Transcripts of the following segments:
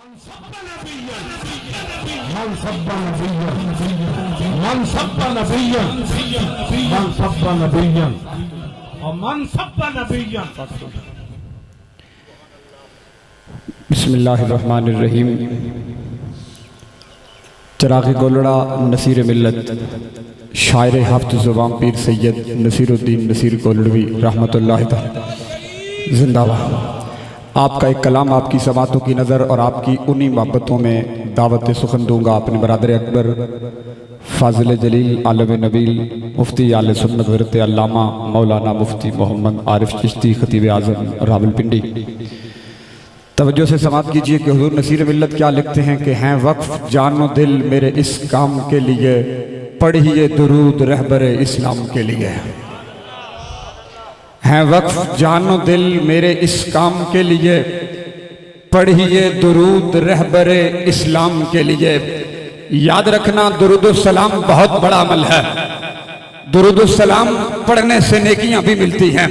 बिस्मिल्लाहिर्रहमानिर्रहीम। चिराग़ गोलड़ा नसीर मिल्लत शायर हाफ़िज़ ज़ुबान पीर सैयद नसीरुद्दीन नसीर गोलड़वी रहमतुल्लाह जिंदाबाद। आपका एक कलाम आपकी समातों की नज़र और आपकी उन्हीं मोहब्बतों में दावत सुखन दूंगा अपने बरादर अकबर फाजिल जलील आलम नबील मुफ्ती आले सुन्नत हज़रत अल्लामा मौलाना मुफ्ती मोहम्मद आरिफ चिश्ती खतीब आज़म रावलपिंडी। तवज्जो से समात कीजिए कि हुजूर नसीर मिल्लत क्या लिखते हैं कि हैं वक्फ जानो दिल मेरे इस काम के लिए, पढ़िए दुरूद रहबरे इस्लाम के लिए। हैं वक्फ जानो दिल मेरे इस काम के लिए, पढ़िए दुरूद रहबरे इस्लाम के लिए। याद रखना दुरूद सलाम बहुत बड़ा अमल है। दुरूद सलाम पढ़ने से नेकियां भी मिलती हैं,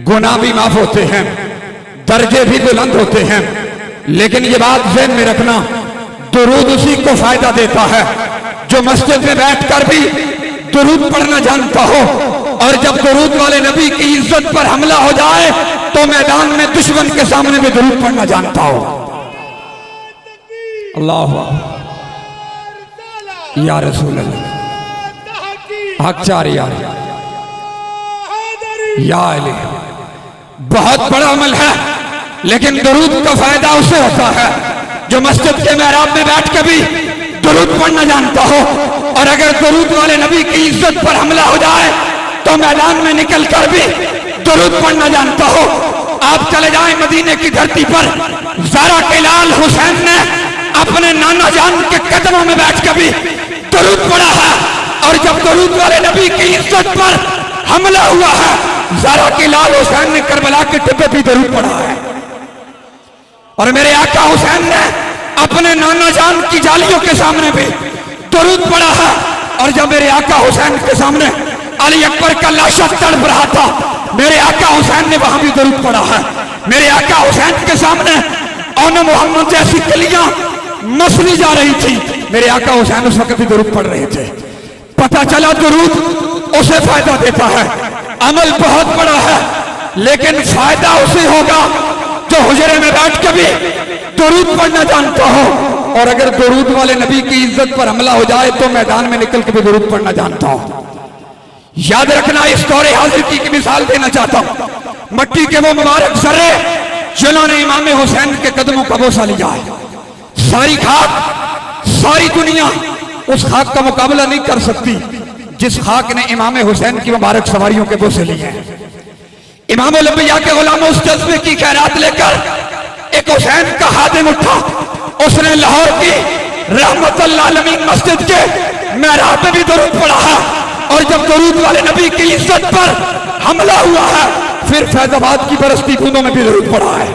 गुनाह भी माफ होते हैं, दर्जे भी बुलंद होते हैं। लेकिन ये बात ज़हन में रखना, दुरूद उसी को फायदा देता है जो मस्जिद में बैठकर भी दुरूद पढ़ना जानता हो, और जब दुरूद वाले नबी की इज्जत पर हमला हो जाए तो मैदान में दुश्मन के सामने भी दुरूद पढ़ना जानता हो। अल्लाह या रसूल अल्लाह हक चार यार या अली। बहुत बड़ा अमल है, लेकिन दुरूद का फायदा उसे होता है जो मस्जिद के मेहराब में बैठ के भी दुरूद पढ़ना जानता हो। और अगर दुरूद वाले नबी की इज्जत पर हमला हो जाए तो मैदान में निकल कर भी दुरूद पढ़ना जानता हो। आप चले जाएं मदीने की धरती पर, ज़रा के लाल हुसैन ने अपने नाना जान के कदमों में बैठ कर भी दुरूद पढ़ा है। और जब दुरूद वाले नबी की इज्जत पर हमला हुआ है, ज़रा के लाल हुसैन ने करबला के टिब्बे भी दुरूद पढ़ा है। और मेरे आका हुसैन ने अपने नाना जान की जालियों के सामने भी दुरूद पढ़ा है। और जब मेरे आका हुसैन के सामने अली अकबर का लाशा तड़प रहा था, मेरे आका हुसैन ने वहां भी दुरूद पढ़ा है। मेरे आका हुसैन के सामने औन मोहम्मद जैसी कलियां मसली जा रही थी, मेरे आका हुसैन उस वक्त भी दुरूद पढ़ रहे थे। पता चला दुरूद उसे फायदा देता है। अमल बहुत बड़ा है, लेकिन फायदा उसे होगा जो हुजरे में बैठ के भी दुरूद पढ़ना जानता हो। और अगर दुरूद वाले नबी की इज्जत पर हमला हो जाए तो मैदान में निकल के भी दुरूद पढ़ना जानता हो। याद रखना, इस दौरे हाजिर की मिसाल देना चाहता हूं। मट्टी के वो मुबारक जर्रे जिन्होंने इमाम हुसैन के कदमों का बोसा लिया है। सारी खाक, सारी दुनिया उस खाक का मुकाबला नहीं कर सकती जिस खाक ने इमाम हुसैन की मुबारक सवारियों के बोसे लिए हैं। इमाम लंबिया के गुलाम उस जज्बे की खैरात लेकर एक हुसैन का हादिम उठा। उसने लाहौर की रहमतुल आलमीन मस्जिद के मेहराब में भी दुरूद पढ़ा है। और जब दुरूद वाले नबी की इज्जत पर हमला हुआ है, फिर फैजाबाद की बरसती बूंदों में भी दुरूद पढ़ा है।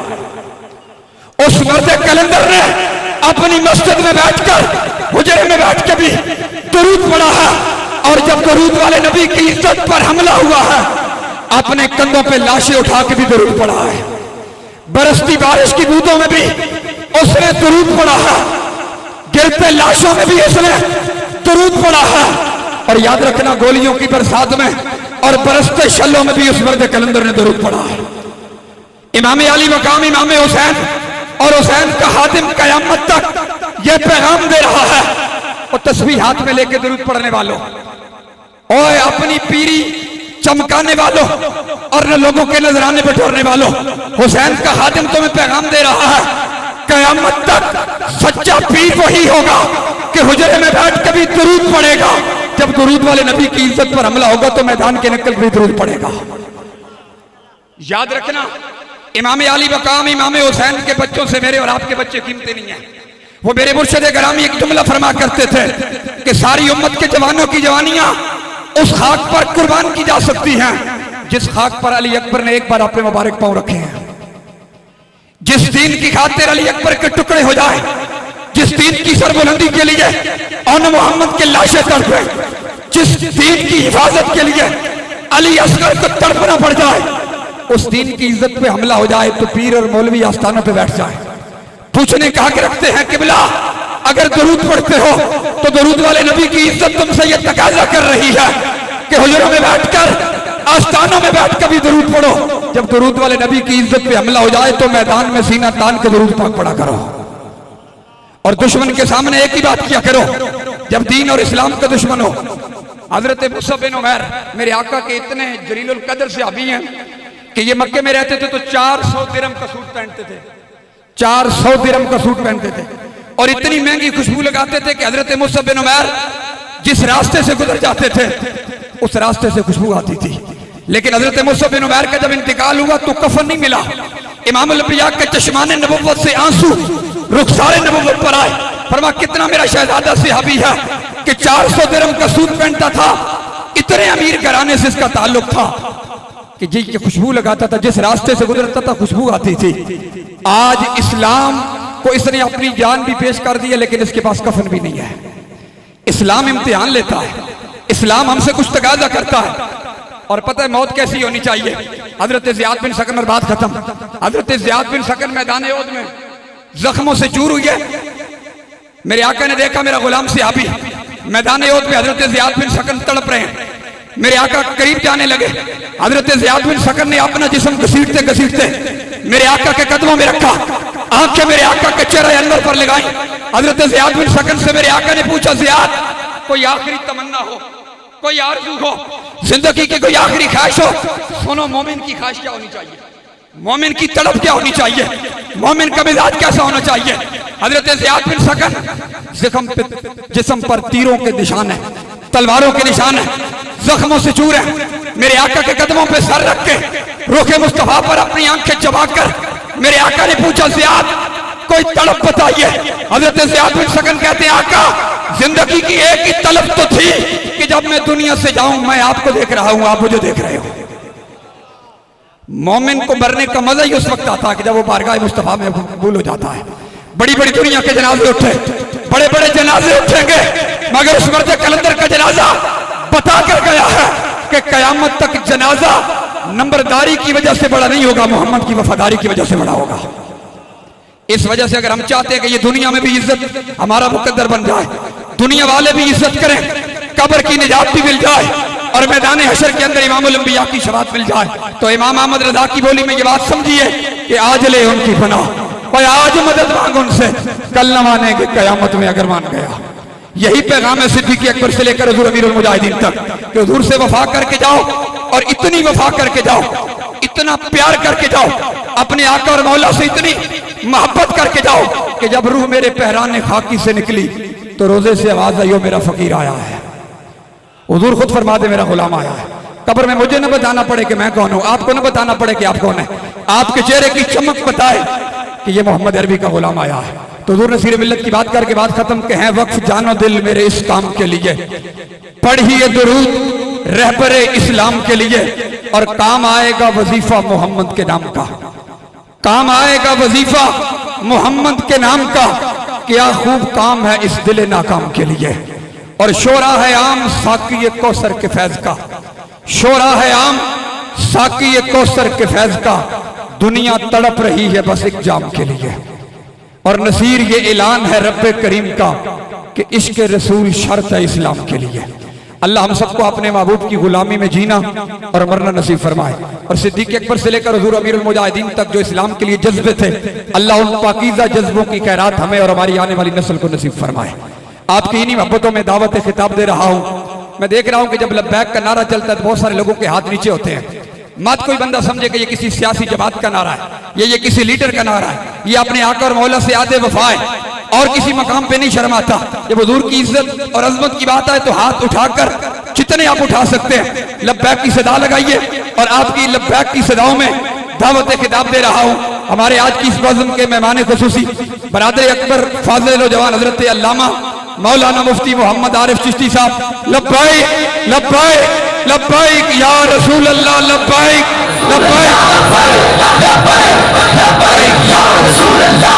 उस मर्द कलंदर ने अपनी मस्जिद में बैठकर, हुजरे में बैठ के भी दुरूद पढ़ा है। और जब दुरूद वाले नबी की इज्जत पर हमला हुआ है, अपने कंधों पे लाशें उठा के भी दुरूद पढ़ा है। बरसती बारिश की बूंदों में भी उसने दुरूद पढ़ा है। गिरते लाशों में भी उसने दुरूद पढ़ा है। और याद रखना, गोलियों की बरसात में और बरसते शल्लों में भी उस मर्द कलंदर ने दुरूद पढ़ा है। इमाम अली मकाम इमाम हुसैन और हुसैन का हातिम कयामत तक यह पैगाम दे रहा है। और तस्बीह हाथ में लेके दुरूद पढ़ने वालों, और अपनी पीरी चमकाने वालों और न लोगों के नजराने बटोरने वालों, हुसैन का हातिम तुम्हें पैगाम दे रहा है, कयामत तक सच्चा पीर वही होगा कि हुजरे में बैठ के भी दुरूद पढ़ेगा। जब दुरूद वाले नबी की इज्जत पर हमला होगा तो मैदान के निकल भी दुरूद पढ़ेगा। याद रखना, इमाम अली मकाम इमाम हुसैन के बच्चों से मेरे और आपके बच्चे कीमती नहीं है। वो मेरे मुर्शिद ग्रामी एक जुमला फरमा करते थे कि सारी उम्मत के जवानों की जवानियां उस खाक पर कुर्बान की जा सकती हैं जिस खाक पर अली अकबर ने एक बार अपने मुबारक पांव रखे हैं। जिस दीन की खातिर अली अकबर के टुकड़े हो जाए, जिस दीन की सरबुलंदी के लिए औन मोहम्मद के लाशें तड़पे, जिस दीन की हिफाजत के लिए अली असगर को तड़पना पड़ जाए, उस दीन की इज्जत पे हमला हो जाए तो पीर और मौलवी आस्थानों पे बैठ जाए, पूछने कहा के रखते हैं किबला, अगर दरूद पढ़ते हो तो दरूद वाले नबी की इज्जत तुमसे ये तकाजा कर रही है कि हुजूरों में बैठकर, आस्थानों में बैठकर भी दरूद पढ़ो। जब दरूद वाले नबी की इज्जत पे हमला हो जाए तो मैदान में सीना तान के दरूद पाक पढ़ा करो, और दुश्मन के सामने एक ही बात किया करो जब दीन और इस्लाम का दुश्मन हो। हजरत मुसअब बिन उमैर मेरे आका के इतने जलीलुल कदर सहाबी हैं कि ये मक्के में रहते थे तो 400 दिरहम का सूट पहनते थे, 400 दिरहम का सूट पहनते थे, और इतनी महंगी खुशबू लगाते थे कि हजरत मुसअब बिन उमैर जिस रास्ते से गुजर जाते थे उस रास्ते से खुशबू आती थी। लेकिन हजरत मुसअब बिन उमैर का जब इंतकाल हुआ तो कफन नहीं मिला। इमामुल अंबिया के चश्माने नबुव्वत से आंसू रुखसारे नबुव्वत पर आए। फरमा कितना मेरा शहजादा सहाबी है कि 400 दिरहम का सूट पहनता था, इतने अमीर घराने से इसका ताल्लुक था कि जी की खुशबू लगाता था, जिस रास्ते से गुजरता था खुशबू आती थी। आज इस्लाम को इसने अपनी जान भी पेश कर दी है, लेकिन इसके पास कफन भी नहीं है। इस्लाम इम्तिहान लेता है, इस्लाम हमसे कुछ तकाजा करता है, और पता है मौत कैसी होनी चाहिए। हजरत ज़ियाद बिन सकन और बात खत्म। हजरत ज़ियाद बिन सकन मैदान ओद में जख्मों से चूर हुई है। मेरे आका ने देखा मेरा गुलाम सहाबी मैदान ओद में हजरत ज़ियाद बिन सकन तड़प रहे हैं। मेरे आका करीब जाने लगे। हजरत ज़ियाद बिन सकन ने अपना जिस्म घसीटते घसीटते मेरे आका के कदमों में रखा, आंखें मेरे आका के चेहरे अंदर पर लगाई। हजरत ज़ियाद बिन सकन से मेरे आका ने पूछा, ज़ियाद कोई आखिरी तमन्ना हो, कोई आरज़ू हो, जिंदगी की कोई आखिरी ख्वाहिश हो? सुनो, मोमिन की ख्वाहिश क्या होनी चाहिए, मोमिन की तड़प क्या होनी चाहिए, मोमिन का मिजाज कैसा होना चाहिए। हजरत ज़ियाद बिन सकन जिस्म पर तीरों के निशान है, तलवारों के निशान है, जख्मों से चूर है। मेरे आका के कदमों पे सर रख के रोके मुस्तफा पर अपनी आंखें चबाकर मेरे आका ने पूछा, ज़ियाद कोई तड़प बताइए। हजरत ज़ियाद बिन सकन कहते हैं, आका जिंदगी की एक ही तलब तो थी कि जब मैं दुनिया से जाऊं मैं आपको देख रहा हूं, आप मुझे देख रहे हो। मोमिन को मरने का मजा ही उस वक्त आता है कि जब वो बारगाह मुस्तफा में कबूल हो जाता है। बड़ी बड़ी दुनिया के जनाजे उठे, बड़े बड़े जनाजे उठेंगे, मगर उस मर्द कलंदर का जनाजा बता कर गया है कि कयामत तक जनाजा नंबरदारी की वजह से बड़ा नहीं होगा, मोहम्मद की वफादारी की वजह से बड़ा होगा। इस वजह से अगर हम चाहते हैं कि ये दुनिया में भी इज्जत हमारा मुकद्दर बन जाए, दुनिया वाले भी इज्जत करें, कब्र की निजात भी मिल जाए और मैदान हशर के अंदर इमामुल अंबिया की शफाअत मिल जाए, तो इमाम अहमद रजा की बोली में ये बात समझिए कि आज ले उनकी फना, और आज मदद मांग उनसे, कल न मानेंगे कयामत में अगर मान गया। यही पैगाम है सिद्दीक़ अकबर से लेकर हुज़ूर अमीरुल मुजाहिदीन तक कि हुज़ूर से वफा करके जाओ, और इतनी वफा करके जाओ, इतना प्यार करके जाओ, अपने आका और मौला से इतनी मोहब्बत करके जाओ कि जब रूह मेरे पहराने खाकी से निकली तो रोजे से आवाज आई, मेरा फकीर आया है। हुजूर खुद फरमा दे, मेरा गुलाम आया है। कब्र में मुझे न बताना पड़े कि मैं कौन हूं, आपको न बताना पड़े कि आप कौन है, आपके चेहरे की चमक बताए कि ये मोहम्मद अरबी का गुलाम आया है। तो हुजूर ने सीरे मिल्लत की बात करके बात खत्म के हैं, वक्फ जानो दिल मेरे इस काम के लिए, पढ़िए दुरूद रहबरे इस्लाम के लिए, और काम आएगा वजीफा मोहम्मद के नाम का, काम आएगा वजीफा मोहम्मद के नाम का। क्या खूब काम है इस दिल नाकाम के लिए, और शोरा है आम साकी कौसर के फैज का, शोरा है आम साकी कौसर के फैज का, दुनिया तड़प रही है बस एक जाम के लिए, और नसीर ये ऐलान है रब्बे करीम का कि इश्क रसूल शर्त है इस्लाम के लिए। अल्लाह हम सबको अपने महबूब की गुलामी में जीना और मरना नसीब फरमाए, और सिद्दीक़ अकबर से लेकर हुज़ूर अमीरुल मुजाहिदीन तक जो इस्लाम के लिए जज्बे थे, अल्लाह उन पाकीज़ा जज्बों की खैरात हमें और हमारी आने वाली नस्ल को नसीब फरमाए। आपकी इन्हीं मोहब्बतों में दावत खिताब दे रहा हूँ। मैं देख रहा हूँ कि जब लब्बैक का नारा चलता है तो बहुत सारे लोगों के हाथ नीचे होते हैं। मत कोई बंदा समझे कि ये किसी सियासी जमात का नारा है, ये किसी लीडर का नारा है, ये अपने आका और मौला से आते वफा है, और किसी मकाम पे नहीं शर्माता। जब हुजूर की इज्जत और अजमत की बात आए तो हाथ उठाकर जितने आप उठा सकते हैं लब्बैक की सदा लगाइए, और आपकी लब्बैक की सदाओं में दावत खिताब दे रहा हूँ। हमारे आज की इस बज़्म के मेहमान खुसूसी बरादर अकबर फाज़िल जवान हजरत अल्लामा मौलाना मुफ्ती मोहम्मद आरिफ चिश्ती साहब, लब्बैक लब्बैक लब्बैक या रसूल अल्लाह, लब्बैक लब्बैक लब्बैक या रसूल अल्लाह,